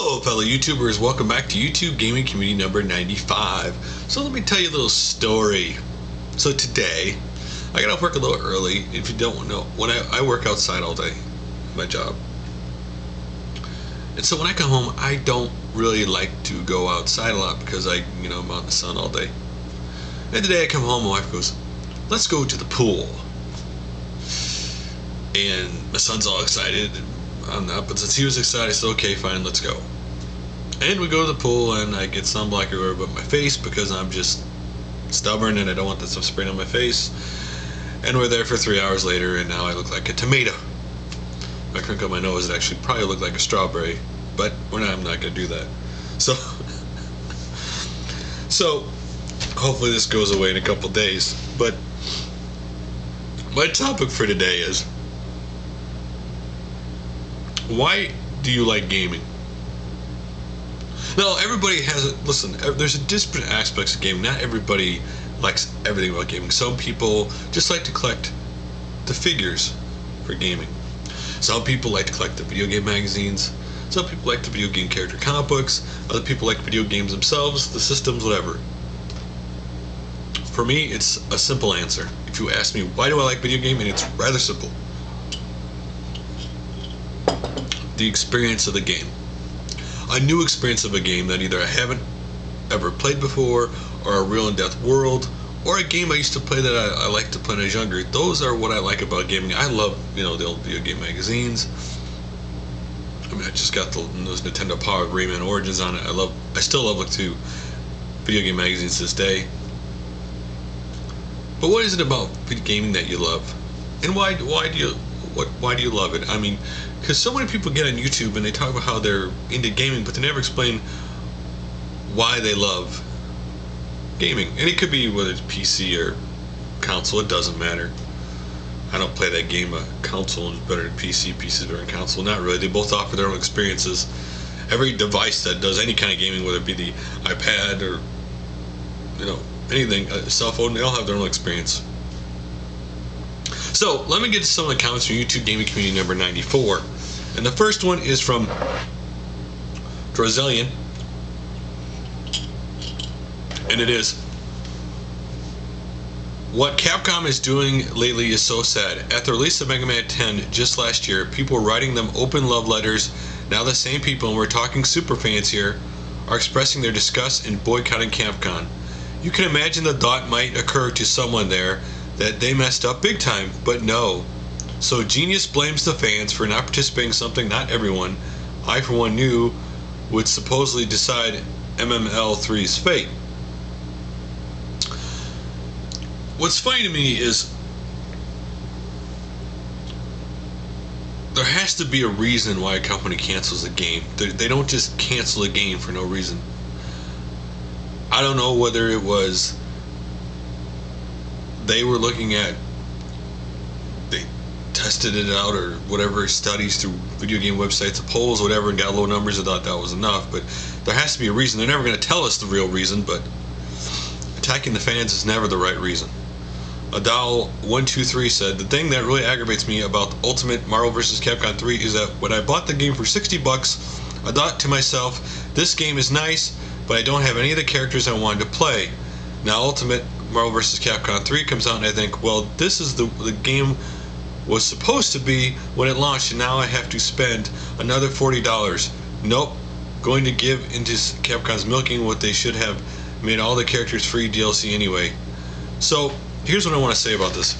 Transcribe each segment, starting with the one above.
Hello fellow YouTubers, welcome back to YouTube Gaming Community number 95. So let me tell you a little story. So today, I got off work a little early. If you don't know, when I work outside all day, my job. And so when I come home, I don't really like to go outside a lot because I'm out in the sun all day. And today I come home, my wife goes, let's go to the pool. And my son's all excited. I'm not, but since he was excited, I said, okay, fine, let's go. And we go to the pool, and I get sunblock everywhere but my face because I'm just stubborn and I don't want that stuff spraying on my face. And we're there for 3 hours later, and now I look like a tomato. If I crinkle my nose, it actually probably look like a strawberry, but I'm not going to do that. So hopefully this goes away in a couple days. But my topic for today is, why do you like gaming? Now, everybody has a, listen, there's disparate aspects of gaming. Not everybody likes everything about gaming. Some people just like to collect the figures for gaming. Some people like to collect the video game magazines. Some people like the video game character comic books. Other people like video games themselves, the systems, whatever. For me, it's a simple answer. If you ask me, why do I like video gaming? It's rather simple. The experience of the game. A new experience of a game that either I haven't ever played before, or a real in-depth world, or a game I used to play that I liked to play when I was younger. Those are what I like about gaming. I love, the old video game magazines. I mean, I just got those Nintendo Power Rayman Origins on it. I still love looking through video game magazines to this day. But what is it about gaming that you love? And why do you love it? I mean, because so many people get on YouTube and they talk about how they're into gaming, but they never explain why they love gaming. And it could be whether it's PC or console, it doesn't matter. I don't play that game. Console is better than PC, PC is better than console. Not really. They both offer their own experiences. Every device that does any kind of gaming, whether it be the iPad or anything, a cell phone, they all have their own experience. So let me get to some of the comments from YouTube Gaming Community number 94. And the first one is from Drozelian. And it is, what Capcom is doing lately is so sad. At the release of Mega Man 10 just last year, people were writing them open love letters. Now the same people, and we're talking super fans here, are expressing their disgust and boycotting Capcom. You can imagine the thought might occur to someone there that they messed up big time, but no. So Genius blames the fans for not participating in something not everyone, I for one knew, would supposedly decide MML3's fate. What's funny to me is there has to be a reason why a company cancels a game. They don't just cancel a game for no reason. I don't know whether it was they were looking at, they tested it out or whatever, studies through video game websites, polls, whatever, and got low numbers and thought that was enough. But there has to be a reason. They're never going to tell us the real reason, but attacking the fans is never the right reason. Adal123 said, the thing that really aggravates me about Ultimate Marvel vs. Capcom 3 is that when I bought the game for $60, I thought to myself, this game is nice, but I don't have any of the characters I wanted to play. Now Ultimate Marvel vs. Capcom 3 comes out and I think, well, this is the game was supposed to be when it launched, and now I have to spend another $40. Nope. Going to give into Capcom's milking what they should have made all the characters free DLC anyway. So here's what I want to say about this.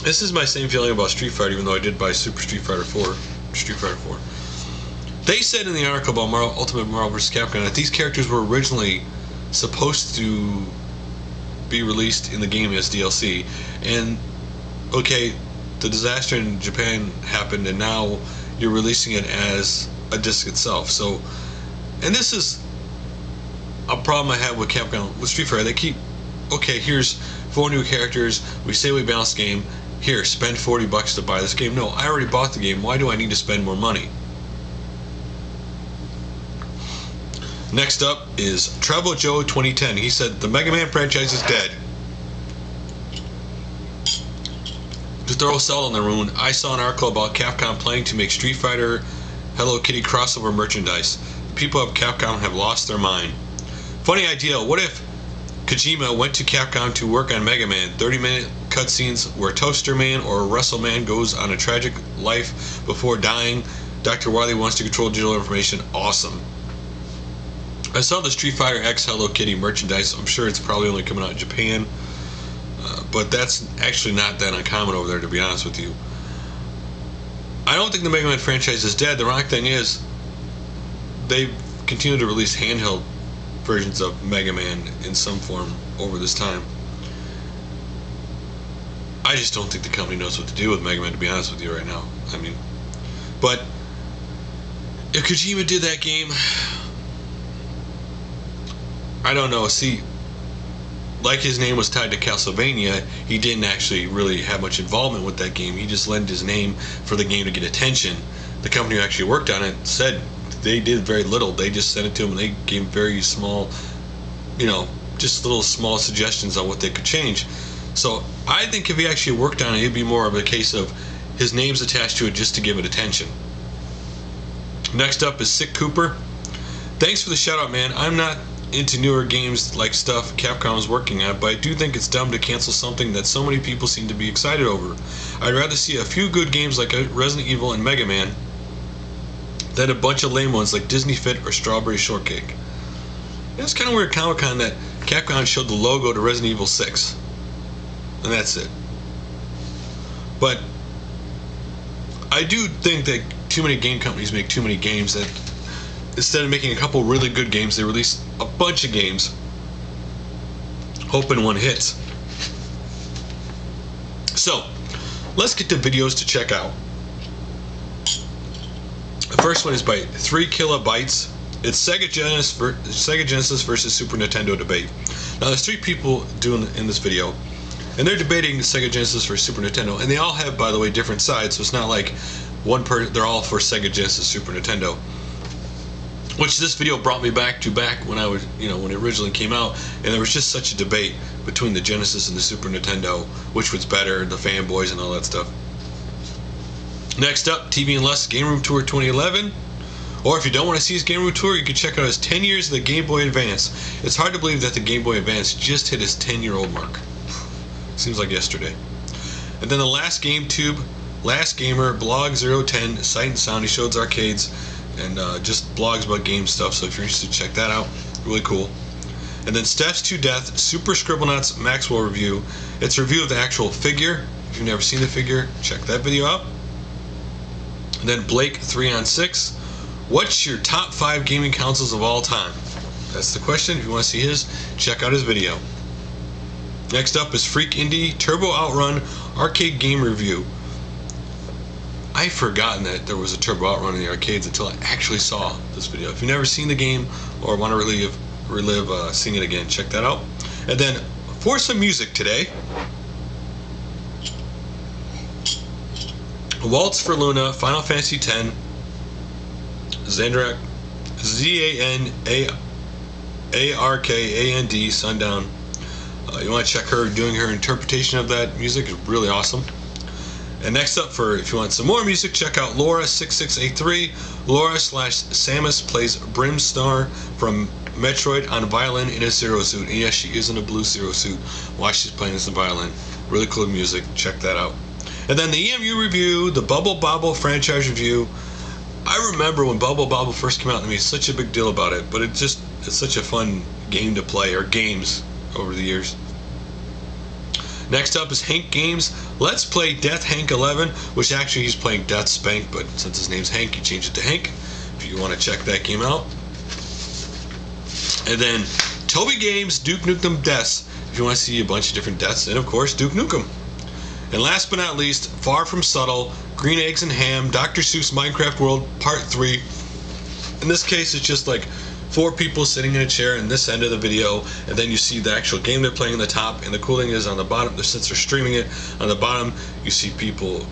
This is my same feeling about Street Fighter, even though I did buy Super Street Fighter 4. They said in the article about Ultimate Marvel vs. Capcom that these characters were originally supposed to be released in the game as DLC, and okay, the disaster in Japan happened, and now you're releasing it as a disc itself. So, and this is a problem I have with Capcom with Street Fighter. They keep, okay, here's 4 new characters, we say we balance the game, here, spend $40 to buy this game. No, I already bought the game, why do I need to spend more money? Next up is Travel Joe 2010. He said, the Mega Man franchise is dead. To throw salt on the wound, I saw an article about Capcom planning to make Street Fighter Hello Kitty crossover merchandise. The people of Capcom have lost their mind. Funny idea, what if Kojima went to Capcom to work on Mega Man? 30-minute cutscenes where Toaster Man or Wrestle Man goes on a tragic life before dying. Dr. Wily wants to control digital information. Awesome. I saw the Street Fighter X Hello Kitty merchandise. I'm sure it's probably only coming out in Japan. But that's actually not that uncommon over there, to be honest with you. I don't think the Mega Man franchise is dead. The wrong thing is, they've continued to release handheld versions of Mega Man in some form over this time. I just don't think the company knows what to do with Mega Man, to be honest with you right now. I mean, but if Kojima did that game, I don't know. See, like his name was tied to Castlevania, he didn't actually really have much involvement with that game. He just lent his name for the game to get attention. The company who actually worked on it said they did very little. They just sent it to him and they gave very small, you know, just little small suggestions on what they could change. So I think if he actually worked on it, it'd be more of a case of his name's attached to it just to give it attention. Next up is Sick Cooper. Thanks for the shout out, man. I'm not into newer games like stuff Capcom is working on, but I do think it's dumb to cancel something that so many people seem to be excited over. I'd rather see a few good games like Resident Evil and Mega Man than a bunch of lame ones like Disney Fit or Strawberry Shortcake. It's kind of weird, Comic-Con, that Capcom showed the logo to Resident Evil 6, and that's it. But I do think that too many game companies make too many games, that instead of making a couple really good games, they release a bunch of games hoping one hits. So let's get to videos to check out. The first one is by 3 Kilobytes. It's Sega Genesis versus Super Nintendo debate. Now there's 3 people doing in this video, and they're debating Sega Genesis versus Super Nintendo, and they all have, by the way, different sides. So it's not like they're all for Sega Genesis, Super Nintendo. Which this video brought me back when I was, when it originally came out, and there was just such a debate between the Genesis and the Super Nintendo, which was better, the fanboys and all that stuff. Next up, TVandLust Game Room Tour 2011. Or if you don't want to see his Game Room Tour, you can check out his 10 years of the Game Boy Advance. It's hard to believe that the Game Boy Advance just hit his 10-year-old mark. Seems like yesterday. And then the LastGametube, Last Gamer, Blog 010, Sight and Sound. He shows arcades and just blogs about game stuff, so if you're interested, check that out. Really cool. And then StephsTooDef, Super Scribblenauts Maxwell review. It's a review of the actual figure. If you've never seen the figure, check that video out. And then Blake 3on6. What's your top 5 gaming consoles of all time? That's the question. If you want to see his, check out his video. Next up is Phreakindee Turbo Outrun Arcade Game Review. I've forgotten that there was a Turbo Outrun in the arcades until I actually saw this video. If you've never seen the game or want to relive seeing it again, check that out. And then for some music today, Waltzforluna, Final Fantasy X, Zanarkand, Zanarkand, Sundown. You want to check her doing her interpretation of that music, is really awesome. And next up, if you want some more music, check out Lara6683. Lara/Samus plays BRINSTAR from Metroid on violin in a Zero suit. And yes, she is in a blue Zero suit while she's playing this violin. Really cool music. Check that out. And then the TheEMUreview, the Bobble franchise review. I remember when Bobble first came out, and made such a big deal about it, but it's such a fun game to play, or games, over the years. Next up is HankGames. Let's play DeathHank 11, which actually he's playing Death Spank, but since his name's Hank, he changed it to Hank. If you want to check that game out. And then TobyGames Duke Nukem Deaths, if you want to see a bunch of different deaths, and of course Duke Nukem. And last but not least, Farfromsubtle, Green Eggs and Ham, Dr. Seuss Minecraft World Part 3. In this case, it's just like 4 people sitting in a chair in this end of the video, and then you see the actual game they're playing in the top, and the cool thing is on the bottom, since they're streaming it, on the bottom you see people,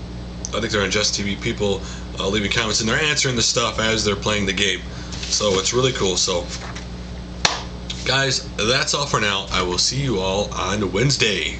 I think they're on Just TV, people leaving comments, and they're answering the stuff as they're playing the game. So it's really cool. So guys, that's all for now. I will see you all on Wednesday.